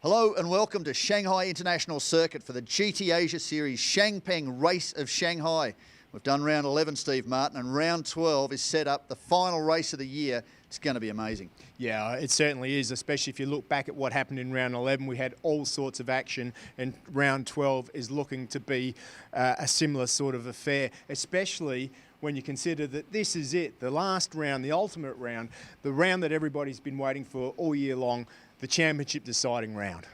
Hello and welcome to Shanghai International Circuit for the GT Asia Series Shangpeng Race of Shanghai. We've done round 11, Steve Martin, and round 12 is set up, the final race of the year. It's going to be amazing. Yeah, it certainly is, especially if you look back at what happened in round 11. We had all sorts of action, and round 12 is looking to be a similar sort of affair, especially when you consider that this is it, the last round, the ultimate round, the round that everybody's been waiting for all year long, the championship deciding round.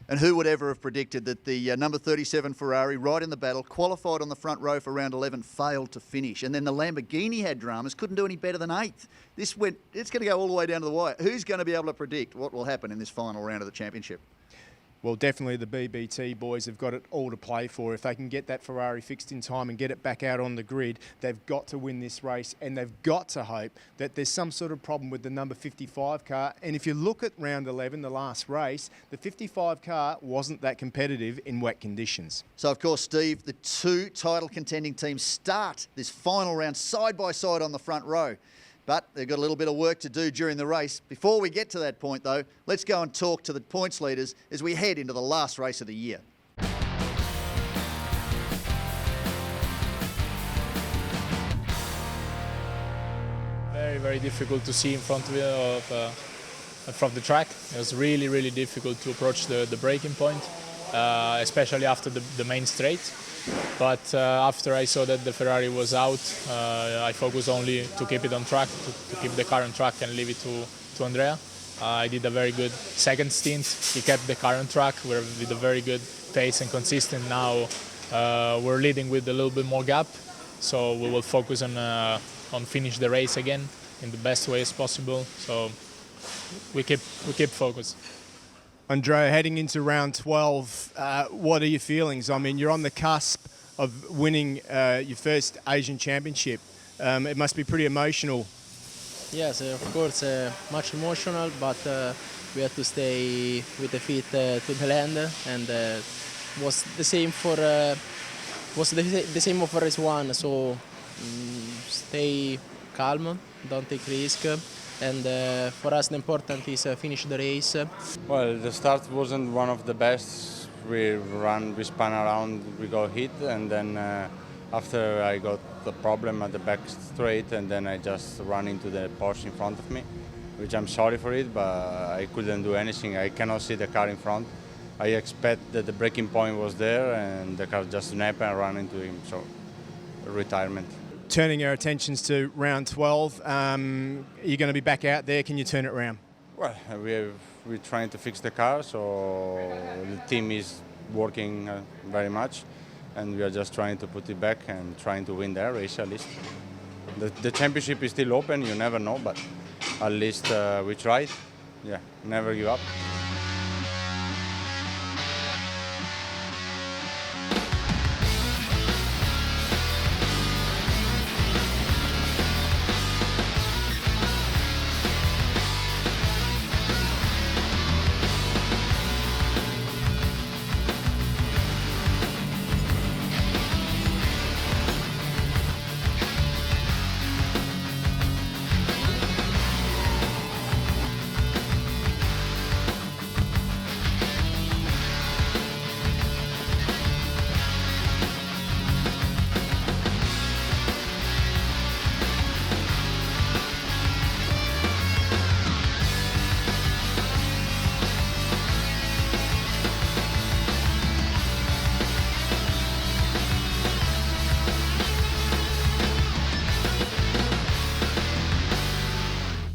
And who would ever have predicted that the number 37 Ferrari, right in the battle, qualified on the front row for round 11, failed to finish. And then the Lamborghini had dramas, couldn't do any better than 8th. It's going to go all the way down to the wire. Who's going to be able to predict what will happen in this final round of the championship? Well, definitely the BBT boys have got it all to play for. If they can get that Ferrari fixed in time and get it back out on the grid, they've got to win this race, and they've got to hope that there's some sort of problem with the number 55 car. And if you look at round 11, the last race, the 55 car wasn't that competitive in wet conditions. So, of course, Steve, the two title contending teams start this final round side by side on the front row. But they've got a little bit of work to do during the race. Before we get to that point, though, let's go and talk to the points leaders as we head into the last race of the year. Very, very difficult to see in front of the track. It was really, really difficult to approach the braking point, especially after the main straight. But after I saw that the Ferrari was out, I focused only to keep it on track, to keep the car on track and leave it to Andrea. I did a very good second stint. He kept the car on track. We're with a very good pace and consistent now. We're leading with a little bit more gap, so we will focus on finish the race again in the best way as possible. So we keep focus. Andrea, heading into round 12, what are your feelings? I mean, you're on the cusp of winning your first Asian Championship. It must be pretty emotional. Yes, of course, much emotional, but we have to stay with the feet to the land, and was the same for the same for race 1. So stay calm, don't take risk. And for us, the important is finish the race. Well, the start wasn't one of the best. We spun around, we got hit, and then after I got the problem at the back straight, and then I just ran into the Porsche in front of me, which I'm sorry for it, but I couldn't do anything. I cannot see the car in front. I expect that the braking point was there, and the car just snapped and ran into him, so retirement. Turning our attentions to round 12, you're going to be back out there. Can you turn it around? Well, we're trying to fix the car, so the team is working very much, and we are just trying to put it back and trying to win their race at least. The championship is still open, you never know, but at least we tried. Yeah, never give up.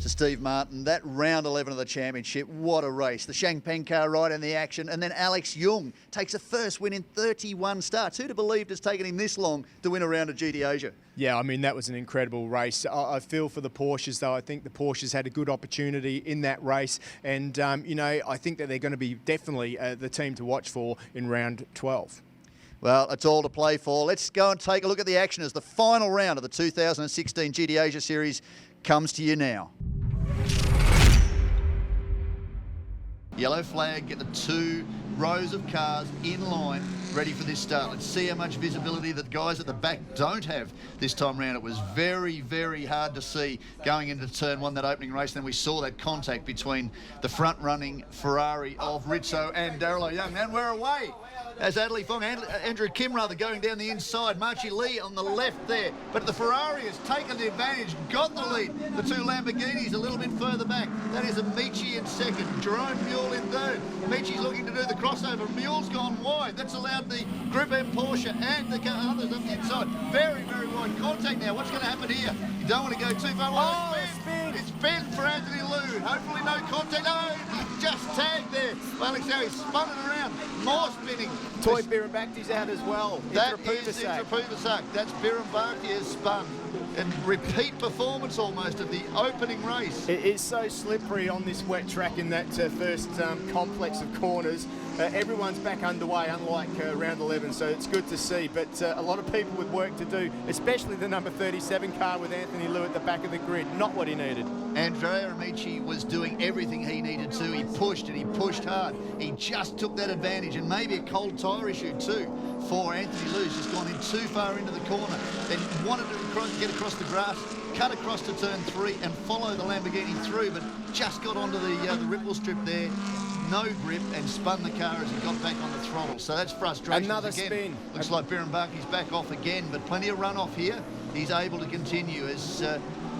Steve Martin, that round 11 of the championship, what a race. The Shangpeng car right in the action, and then Alex Jung takes a first win in 31 starts. Who'd have believed it's taken him this long to win a round of GT Asia? Yeah, I mean, that was an incredible race. I feel for the Porsches, though. I think the Porsches had a good opportunity in that race, and, you know, I think that they're going to be definitely the team to watch for in round 12. Well, it's all to play for. Let's go and take a look at the action as the final round of the 2016 GT Asia Series comes to you now. Yellow flag, get the two rows of cars in line. ready for this start. Let's see how much visibility that guys at the back don't have this time round. It was very, very hard to see going into turn one, that opening race. Then we saw that contact between the front-running Ferrari of Rizzo and Daryl Young. And we're away. As Adley Fong, Andrew Kim rather, going down the inside. Marchi Lee on the left there. But the Ferrari has taken the advantage, got the lead. The two Lamborghinis a little bit further back. That is Amici in second. Jerome Mule in third. Amici's looking to do the crossover. Mule's gone wide. That's allowed the Group M Porsche and the others up the inside. Very, very wide contact now. What's going to happen here? You don't want to go too far. Oh, spin! It's spin for Anthony Liu. Hopefully no contact. Oh, he just tagged there. Well, Alex, he's spun it around. More spinning. Toy Birambakti's out as well. That is Intrapuvasak. That's Birambakti has spun. And repeat performance almost of the opening race. It is so slippery on this wet track in that first complex of corners. Everyone's back underway, unlike round 11, so it's good to see. But a lot of people with work to do, especially the number 37 car with Anthony Liu at the back of the grid. Not what he needed. Andrea Amici was doing everything he needed to. He pushed and he pushed hard. He just took that advantage, and maybe a cold tyre issue too for Anthony Liu. He's just gone in too far into the corner, then wanted to get across the grass, cut across to turn 3 and follow the Lamborghini through, but just got onto the ripple strip there. No grip, and spun the car as he got back on the throttle. So that's frustration. Another again. spin. Looks like Birambaki's back off again, but plenty of runoff here. He's able to continue as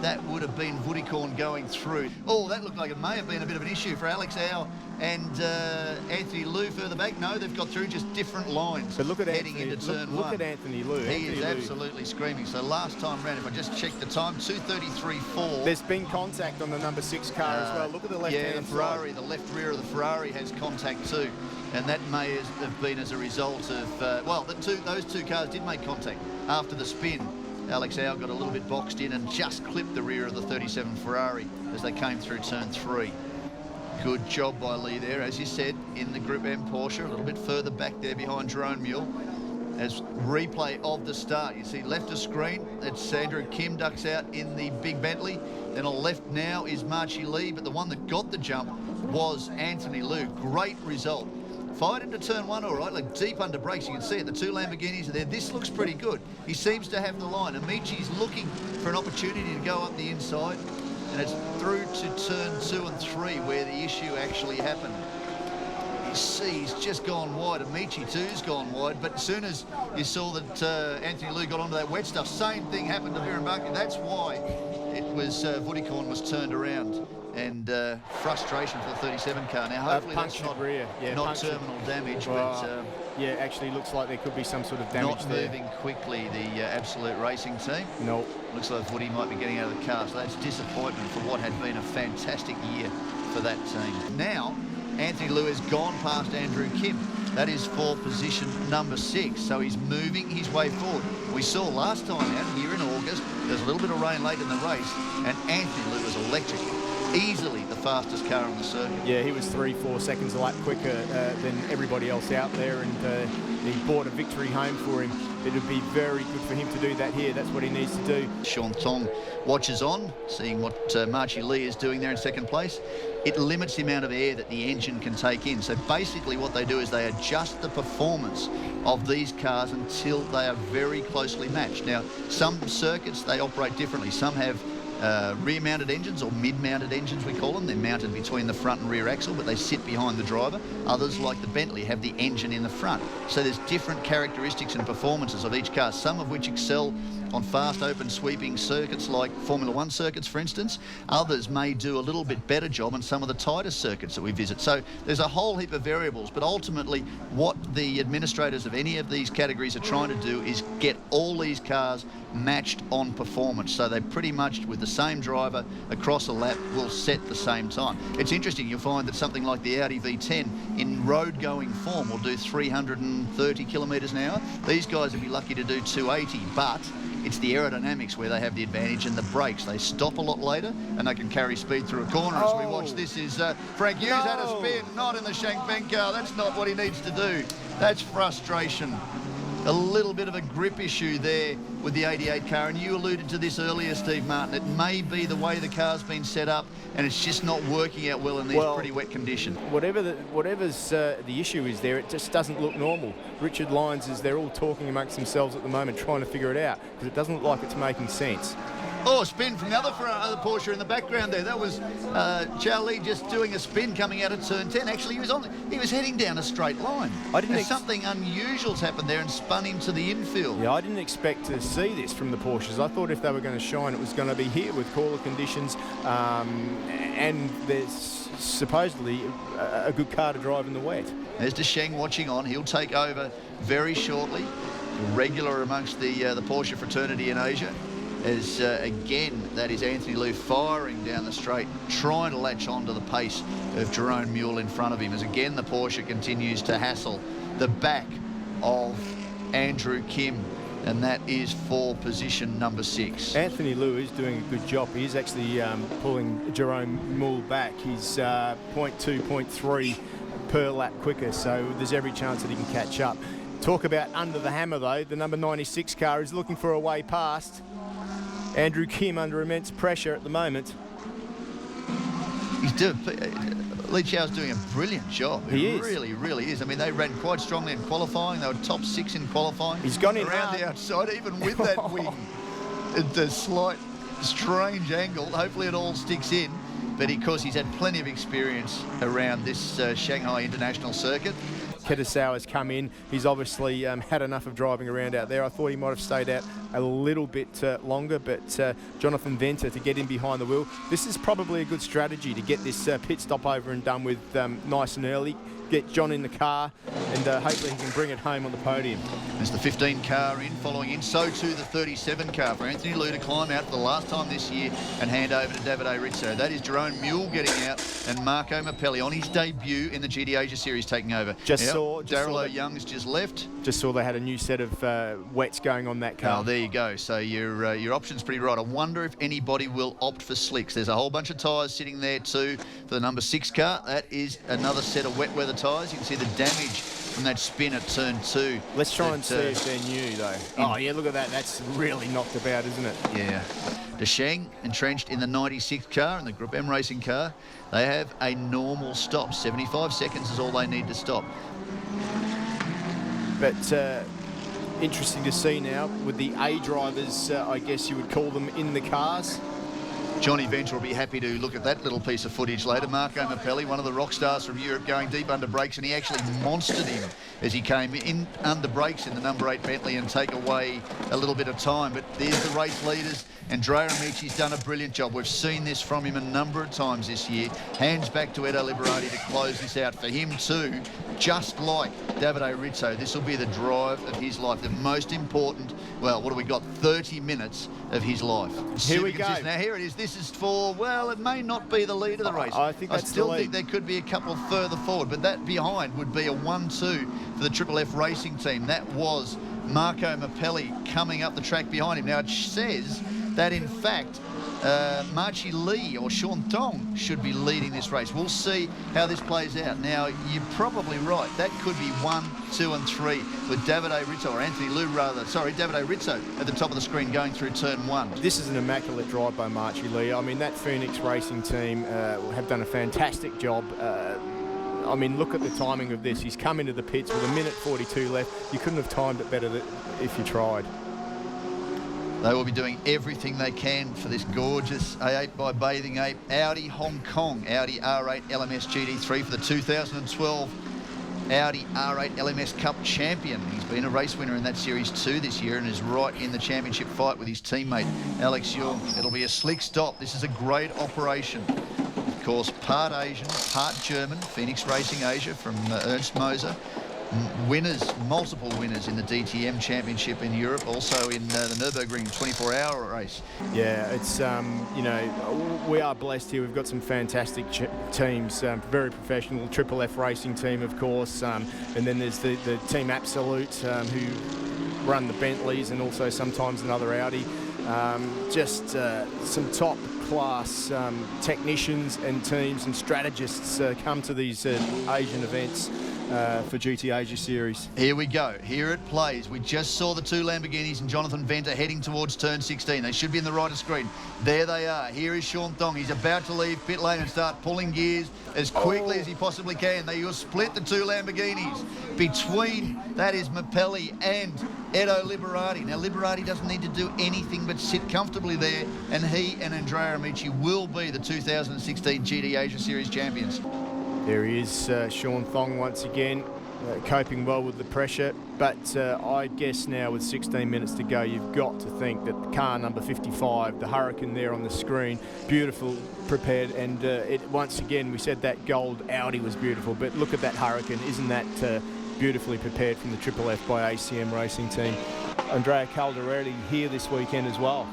that would have been Vutikorn going through. Oh, that looked like it may have been a bit of an issue for Alex Au and Anthony Liu further back. No, they've got through just different lines. But look at heading Anthony, into turn look one. at Anthony Liu. He is absolutely screaming. So last time round, if I just check the time, 2:33.4. There's been contact on the number 6 car as well. Look at the left-hand Yeah, the Ferrari, the left rear of the Ferrari has contact too. And that may have been as a result of, well, those two cars did make contact after the spin. Alex Au got a little bit boxed in and just clipped the rear of the 37 Ferrari as they came through turn 3. Good job by Lee there, as you said, in the Group M Porsche, a little bit further back there behind Jerome Mule. As replay of the start, you see left of screen, it's Andrew Kim ducks out in the big Bentley. Then on left now is Marchi Lee, but the one that got the jump was Anthony Liu. Great result. Fired into turn 1 all right, like deep under brakes. You can see it, the two Lamborghinis are there. This looks pretty good. He seems to have the line. Amici's looking for an opportunity to go up the inside, and it's through to turn 2 and 3 where the issue actually happened. You see he's just gone wide. Amici too's gone wide, but as soon as you saw that Anthony Liu got onto that wet stuff, same thing happened to Birambaki. That's why it was Vutikorn was turned around. And frustration for the 37 car. Now, hopefully that's not, rear. Yeah, not terminal damage, but yeah, actually looks like there could be some sort of damage not there. moving quickly, the Absolute Racing team. No. Looks like Woody might be getting out of the car, so that's disappointment for what had been a fantastic year for that team. Now, Anthony Liu has gone past Andrew Kim. That is for position number 6, so he's moving his way forward. We saw last time out here in August, there's a little bit of rain late in the race, and Anthony Liu was electric. Easily the fastest car on the circuit. Yeah, he was 3-4 seconds a lap quicker than everybody else out there, and he brought a victory home for him. It would be very good for him to do that here. That's what he needs to do. Sean Tong watches on, seeing what Marchi Lee is doing there in second place. It limits the amount of air that the engine can take in. So basically what they do is they adjust the performance of these cars until they are very closely matched. Now, some circuits, they operate differently. Some have rear-mounted engines, or mid-mounted engines we call them. They're mounted between the front and rear axle, but they sit behind the driver. Others, like the Bentley, have the engine in the front. So there's different characteristics and performances of each car, some of which excel on fast, open, sweeping circuits like Formula 1 circuits, for instance. Others may do a little bit better job on some of the tighter circuits that we visit. So there's a whole heap of variables, but ultimately what the administrators of any of these categories are trying to do is get all these cars matched on performance. So they pretty much, with the same driver across a lap, will set the same time. It's interesting, you'll find that something like the Audi V10 in road-going form will do 330 kilometres an hour. These guys will be lucky to do 280, but it's the aerodynamics where they have the advantage, and the brakes. They stop a lot later and they can carry speed through a corner. As we watch, this is Frank Hughes had a spin, not in the Shangpeng car. That's not what he needs to do. That's frustration. a little bit of a grip issue there with the 88 car, and you alluded to this earlier, Steve Martin. It may be the way the car's been set up, and it's just not working out well in these pretty wet conditions. Whatever's the issue is there, it just doesn't look normal. Richard Lyons they're all talking amongst themselves at the moment, trying to figure it out, because it doesn't look like it's making sense. Oh, spin from the other Porsche in the background there. That was Charlie just doing a spin coming out of turn 10. Actually, he was heading down a straight line. Something unusual's happened there and spun into the infield. Yeah, I didn't expect to see this from the Porsches. I thought if they were going to shine, it was going to be here with cooler conditions, and there's supposedly a good car to drive in the wet. There's Descheng watching on. He'll take over very shortly. Regular amongst the Porsche fraternity in Asia. As again, that is Anthony Liu firing down the straight, trying to latch onto the pace of Jerome Mule in front of him, as again the Porsche continues to hassle the back of Andrew Kim, and that is for position number 6. Anthony Liu is doing a good job. He's actually pulling Jerome Mule back. He's 0.2, 0.3 per lap quicker, so there's every chance that he can catch up. Talk about under the hammer though, the number 96 car is looking for a way past. Andrew Kim under immense pressure at the moment. Li Chao's doing a brilliant job. He really, really is. I mean, they ran quite strongly in qualifying. They were top 6 in qualifying. He's gone in around the outside, even with that wing. It's a slight, strange angle. Hopefully it all sticks in. But of course, he's had plenty of experience around this Shanghai International Circuit. Kitasawa has come in. He's obviously had enough of driving around out there. I thought he might have stayed out a little bit longer, but Jonathan Venter to get in behind the wheel. This is probably a good strategy to get this pit stop over and done with nice and early. Get John in the car, and hopefully he can bring it home on the podium. There's the 15 car in, following in. So too the 37 car for Anthony Liu to climb out for the last time this year and hand over to Davide Rizzo. That is Jerome Mule getting out, and Marco Mappelli on his debut in the GT Asia Series taking over. Daryl O'Young's just left. Just saw they had a new set of wets going on that car. Oh, there you go. So your option's pretty right. I wonder if anybody will opt for slicks. There's a whole bunch of tyres sitting there too for the number 6 car. That is another set of wet weather tyres. You can see the damage from that spin at turn 2. Let's try and see if they're new though. Oh yeah, look at that. That's really knocked about, isn't it? Yeah. Descheng entrenched in the 96 car and the Group M racing car. They have a normal stop. 75 seconds is all they need to stop. But interesting to see now with the A drivers, I guess you would call them, in the cars. Johnny Venter will be happy to look at that little piece of footage later. Marco Mappelli, one of the rock stars from Europe, going deep under brakes, and he actually monstered him as he came in under brakes in the number 8 Bentley and take away a little bit of time. But there's the race leaders, Andrea Amici's done a brilliant job. We've seen this from him a number of times this year. Hands back to Edo Liberati to close this out for him too. Just like Davide Rizzo, this will be the drive of his life. The most important, well, what have we got? 30 minutes of his life. Here we go. Now here it is. This is for, well, it may not be the lead of the race. I still think there could be a couple further forward, but that behind would be a 1-2 for the Triple F racing team. That was Marco Mappelli coming up the track behind him. Now it says that in fact Marchi Lee or Sean Tong should be leading this race. We'll see how this plays out. Now you're probably right. That could be 1, 2 and 3 with Davide Rizzo, or Anthony Liu rather. Sorry, Davide Rizzo at the top of the screen going through turn 1. This is an immaculate drive by Marchi Lee. I mean, that Phoenix racing team have done a fantastic job. I mean, look at the timing of this. He's come into the pits with 1:42 left. You couldn't have timed it better if you tried. They will be doing everything they can for this gorgeous A8 by Bathing Ape Audi Hong Kong, Audi R8 LMS GT3 for the 2012 Audi R8 LMS Cup champion. He's been a race winner in that series too this year and is right in the championship fight with his teammate Alex Young. It'll be a slick stop. This is a great operation. Of course, part Asian, part German, Phoenix Racing Asia from Ernst Moser. Winners, multiple winners in the DTM Championship in Europe, also in the Nürburgring 24-hour race. Yeah, it's, you know, we are blessed here. We've got some fantastic teams, very professional. Triple F racing team, of course, and then there's the Team Absolute, who run the Bentleys and also sometimes another Audi. Just some top class technicians and teams and strategists come to these Asian events. for GT Asia Series. Here we go. Here it plays. We just saw the two Lamborghinis and Jonathan Venter heading towards turn 16. They should be in the right of screen. There they are. Here is Sean Thong. He's about to leave pit lane and start pulling gears as quickly as he possibly can. They will split the two Lamborghinis. Between, that is Mapelli and Edo Liberati. Now, Liberati doesn't need to do anything but sit comfortably there, and he and Andrea Amici will be the 2016 GT Asia Series champions. There he is, Sean Thong once again, coping well with the pressure. But I guess now with 16 minutes to go, you've got to think that car number 55, the Hurricane there on the screen, beautiful, prepared, and once again, we said that gold Audi was beautiful, but look at that Hurricane. Isn't that beautifully prepared from the Triple F by ACM Racing Team? Andrea Caldarelli here this weekend as well.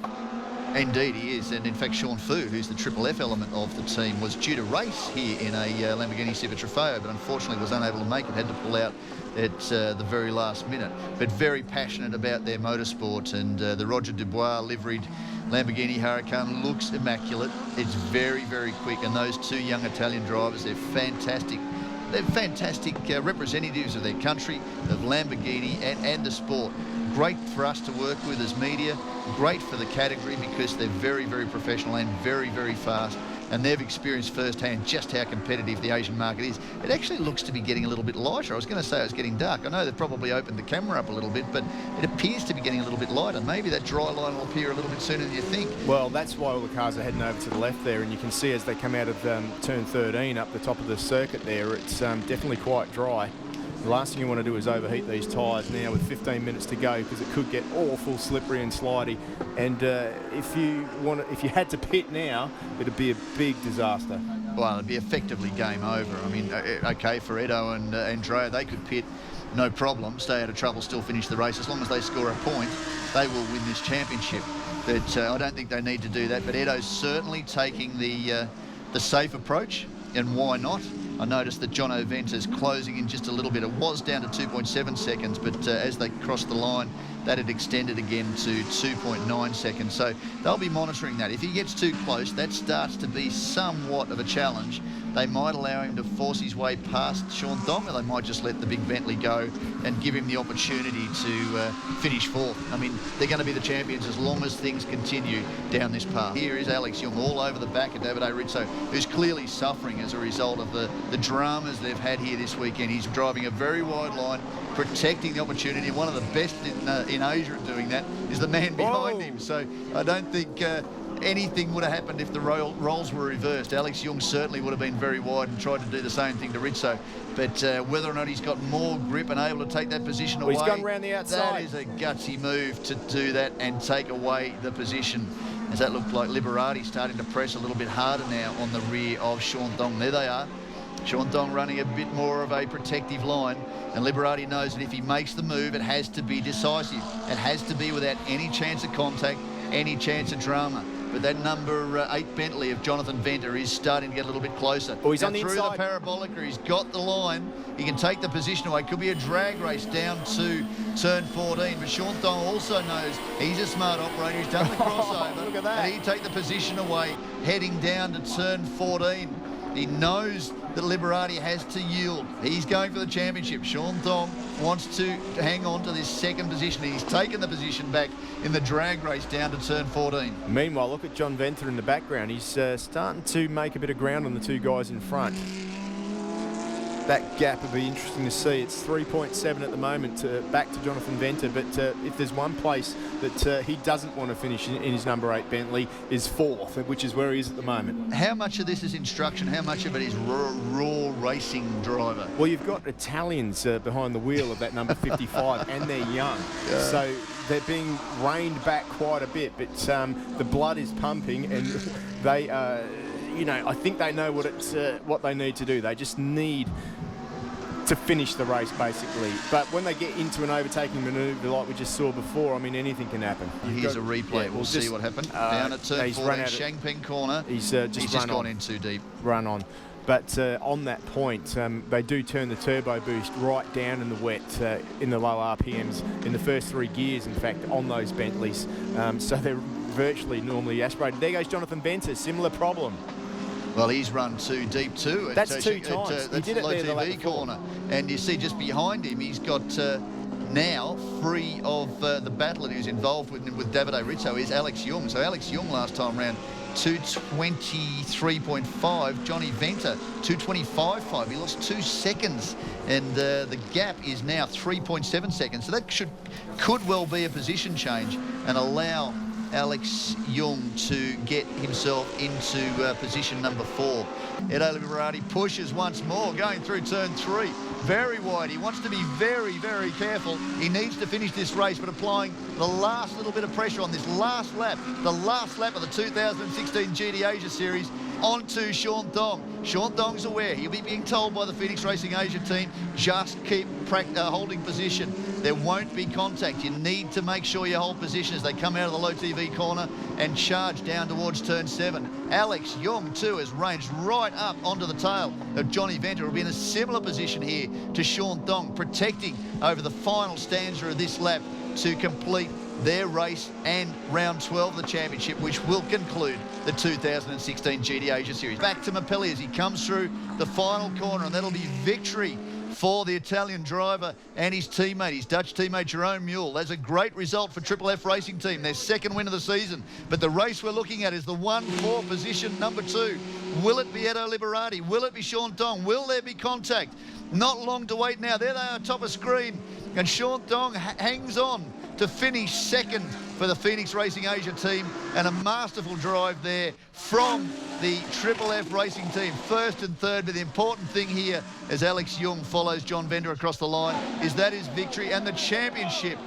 Indeed, he is. And in fact, Sean Fu, who's the Triple F element of the team, was due to race here in a Lamborghini Super Trofeo, but unfortunately was unable to make it, had to pull out at the very last minute. But very passionate about their motorsport, and the Roger Dubois liveried Lamborghini Huracan looks immaculate. It's very, very quick, and those two young Italian drivers, they're fantastic. They're fantastic representatives of their country, of Lamborghini and the sport. Great for us to work with as media, great for the category because they're very, very professional and very, very fast, and they've experienced firsthand just how competitive the Asian market is. It actually looks to be getting a little bit lighter. I was going to say it was getting dark. I know they've probably opened the camera up a little bit, but it appears to be getting a little bit lighter. Maybe that dry line will appear a little bit sooner than you think. Well, that's why all the cars are heading over to the left there, and you can see as they come out of turn 13 up the top of the circuit there, it's definitely quite dry. The last thing you want to do is overheat these tyres now with 15 minutes to go, because it could get awful slippery and slidey. And if you had to pit now, it'd be a big disaster. Well, it'd be effectively game over. I mean, okay, for Edo and Andrea, they could pit, no problem, stay out of trouble, still finish the race. As long as they score a point, they will win this championship. But I don't think they need to do that. But Edo's certainly taking the safe approach, and why not? I noticed that Jono Venter's closing in just a little bit. It was down to 2.7 seconds, but as they crossed the line, that had extended again to 2.9 seconds. So they'll be monitoring that. If he gets too close, that starts to be somewhat of a challenge. They might allow him to force his way past Sean Thong, or they might just let the big Bentley go and give him the opportunity to finish fourth. I mean, they're going to be the champions as long as things continue down this path. Here is Alex Young all over the back of Davide Rizzo, who's clearly suffering as a result of the dramas they've had here this weekend. He's driving a very wide line, protecting the opportunity. One of the best in Asia at doing that is the man behind him. So I don't think anything would have happened if the roles were reversed. Alex Young certainly would have been very wide and tried to do the same thing to Rizzo. But whether or not he's got more grip and able to take that position away, he's gone round the outside. That is a gutsy move to do that and take away the position. As that looked like Liberati starting to press a little bit harder now on the rear of Sean Thong. There they are. Sean Thong running a bit more of a protective line, and Liberati knows that if he makes the move, it has to be decisive. It has to be without any chance of contact, any chance of drama. But that number 8 Bentley of Jonathan Venter is starting to get a little bit closer. Oh, he's now, on the through inside. the parabolic, he's got the line. He can take the position away. Could be a drag race down to turn 14. But Sean Thong also knows he's a smart operator. He's done the crossover. Look at that. And he take the position away, heading down to turn 14. He knows that Liberati has to yield. He's going for the championship. Sean Thong wants to hang on to this second position. He's taken the position back in the drag race down to turn 14. Meanwhile, look at John Venter in the background. He's starting to make a bit of ground on the two guys in front. That gap would be interesting to see. It's 3.7 at the moment back to Jonathan Venter, but if there's one place that he doesn't want to finish in his number 8 Bentley is fourth, which is where he is at the moment. How much of this is instruction? How much of it is raw racing driver? Well, you've got Italians behind the wheel of that number 55, and they're young. Yeah. So they're being reined back quite a bit, but the blood is pumping, and they I think they know what they need to do. They just need to finish the race, basically. But when they get into an overtaking manoeuvre like we just saw before, I mean, anything can happen. Here's a replay. Yeah, we'll see what happened. Down at turn 14, Shangpeng corner. He's just gone in too deep. Run on. But on that point, they do turn the turbo boost right down in the wet, in the low RPMs, in the first 3 gears, in fact, on those Bentleys. So they're virtually normally aspirated. There goes Jonathan Venter, similar problem. Well, he's run too deep too. That's two times. He That's did it low there the lap TV before. corner. And you see just behind him, he's got now free of the battle that he was involved with Davide Rizzo is Alex Jung. So Alex Jung last time round 2:23.5. Johnny Venter 2:25.5. He lost 2 seconds, and the gap is now 3.7 seconds. So that could well be a position change and allow Alex Jung to get himself into position number 4. Edo Liberati pushes once more, going through turn 3. Very wide. He wants to be very, very careful. He needs to finish this race, but applying the last little bit of pressure on this last lap, the last lap of the 2016 GT Asia Series, onto Sean Thong. Sean Thong's aware. He'll be being told by the Phoenix Racing Asia team, just keep holding position. There won't be contact. You need to make sure you hold position as they come out of the low TV corner and charge down towards turn 7. Alex Jung, too, has ranged right up onto the tail of Johnny Venter. Will be in a similar position here to Sean Thong, protecting over the final stanza of this lap to complete their race and round 12 of the championship, which will conclude the 2016 GT Asia Series. Back to Mapelli as he comes through the final corner, and that'll be victory for the Italian driver and his teammate, his Dutch teammate Jerome Mule. That's a great result for Triple F Racing Team, their second win of the season. But the race we're looking at is the 1-4 position number 2. Will it be Edo Liberati? Will it be Sean Thong? Will there be contact? Not long to wait now. There they are, top of screen. And Sean Thong hangs on to finish second for the Phoenix Racing Asia team, and a masterful drive there from the Triple F Racing team, first and third. But the important thing here, as Alex Jung follows John Venter across the line, is that his victory and the championship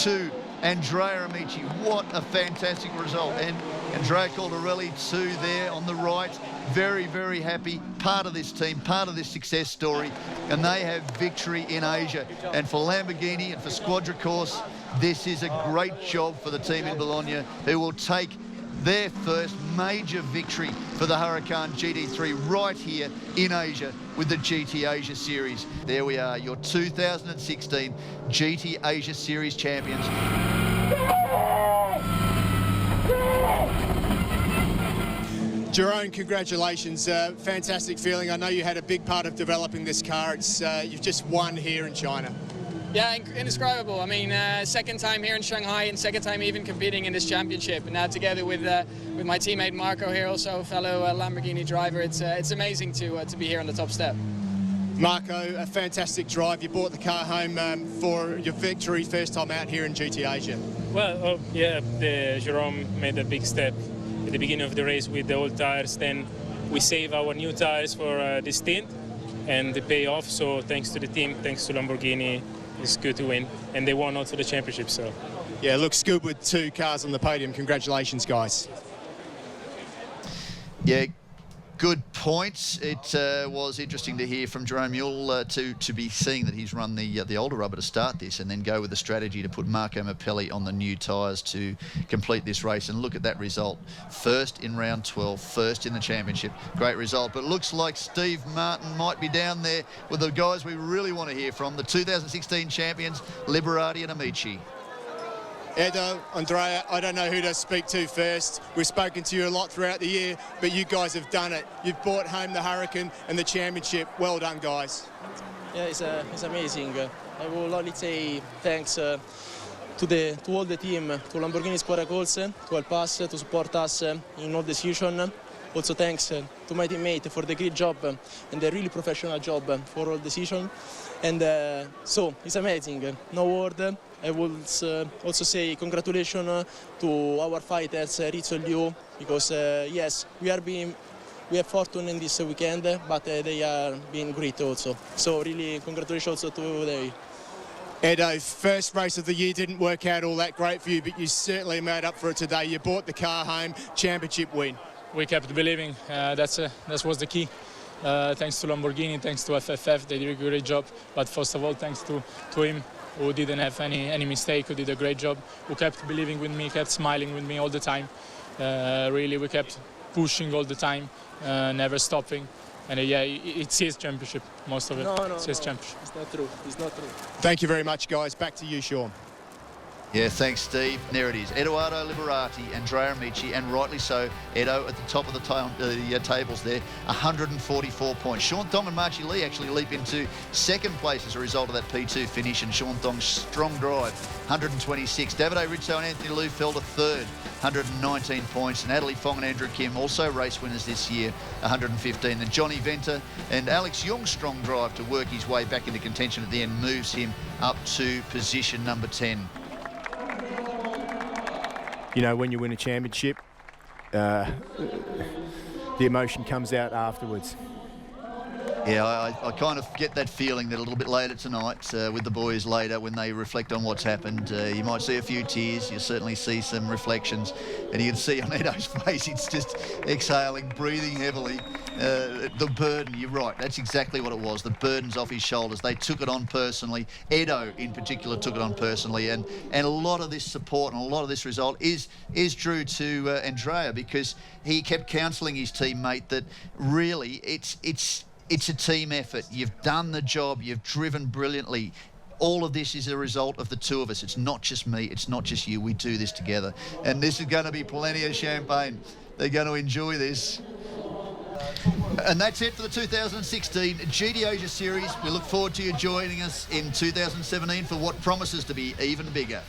to Andrea Amici. What a fantastic result. And Andrea Caldarelli too there on the right. Very, very happy. Part of this team, part of this success story. And they have victory in Asia. And for Lamborghini and for Squadra Corse, this is a great job for the team in Bologna, who will take their first major victory for the Huracan GT3 right here in Asia with the GT Asia Series. There we are, your 2016 GT Asia Series champions. Jerome, congratulations. Fantastic feeling. I know you had a big part of developing this car. It's you've just won here in China. Yeah, indescribable. I mean, second time here in Shanghai and second time even competing in this championship. And now together with my teammate Marco here, also a fellow Lamborghini driver, it's amazing to be here on the top step. Marco, a fantastic drive. You brought the car home for your victory first time out here in GT Asia. Well, Jerome made a big step at the beginning of the race with the old tires. Then we save our new tires for this stint, and they pay off. So thanks to the team, thanks to Lamborghini, it's good to win. And they won also the championship. So yeah, looks good with 2 cars on the podium. Congratulations, guys. Yeah, good points. It was interesting to hear from Jerome Mule to be seeing that he's run the older rubber to start this, and then go with the strategy to put Marco Mapelli on the new tyres to complete this race. And look at that result. First in round 12, first in the championship. Great result. But it looks like Steve Martin might be down there with the guys we really want to hear from, the 2016 champions, Liberati and Amici. Edo, Andrea, I don't know who to speak to first. We've spoken to you a lot throughout the year, but you guys have done it. You've brought home the Huracan and the championship. Well done, guys. Yeah, it's amazing. I will only say thanks to all the team, to Lamborghini Squadra Corse, to help us, to support us in all decisions. Also thanks to my teammate for the great job and the really professional job for all decisions. And so it's amazing. No word. I will also say congratulations to our fighters, Rizzo and Liu, because yes, we have fortune in this weekend, but they are being great also. So really congratulations also to them. Edo, first race of the year didn't work out all that great for you, but you certainly made up for it today. You brought the car home, championship win. We kept believing. That was the key. Thanks to Lamborghini, thanks to FFF, they did a great job. But first of all, thanks to him, who didn't have any mistake, who did a great job, who kept believing with me, kept smiling with me all the time. Really, we kept pushing all the time, never stopping. And yeah, it's his championship, most of it. No, it's his championship. It's not true. It's not true. Thank you very much, guys. Back to you, Sean. Yeah, thanks, Steve. There it is. Edoardo Liberati, Andrea Amici, and rightly so, Edo at the top of the tables there, 144 points. Sean Thong and Marchie Lee actually leap into second place as a result of that P2 finish, and Sean Thong's strong drive, 126. Davide Rizzo and Anthony Liu fell to third, 119 points. And Natalie Fong and Andrew Kim, also race winners this year, 115. Then Johnny Venter and Alex Young's strong drive to work his way back into contention at the end moves him up to position number 10. You know, when you win a championship, the emotion comes out afterwards. Yeah, I kind of get that feeling that a little bit later tonight, with the boys later, when they reflect on what's happened, you might see a few tears, you'll certainly see some reflections, and you can see on Edo's face, it's just exhaling, breathing heavily. The burden, you're right, that's exactly what it was. The burden's off his shoulders. They took it on personally. Edo, in particular, took it on personally, and a lot of this support and a lot of this result is due to Andrea, because he kept counselling his teammate that really it's a team effort. You've done the job. You've driven brilliantly. All of this is a result of the two of us. It's not just me. It's not just you. We do this together. And this is going to be plenty of champagne. They're going to enjoy this. And that's it for the 2016 GT Asia Series. We look forward to you joining us in 2017 for what promises to be even bigger.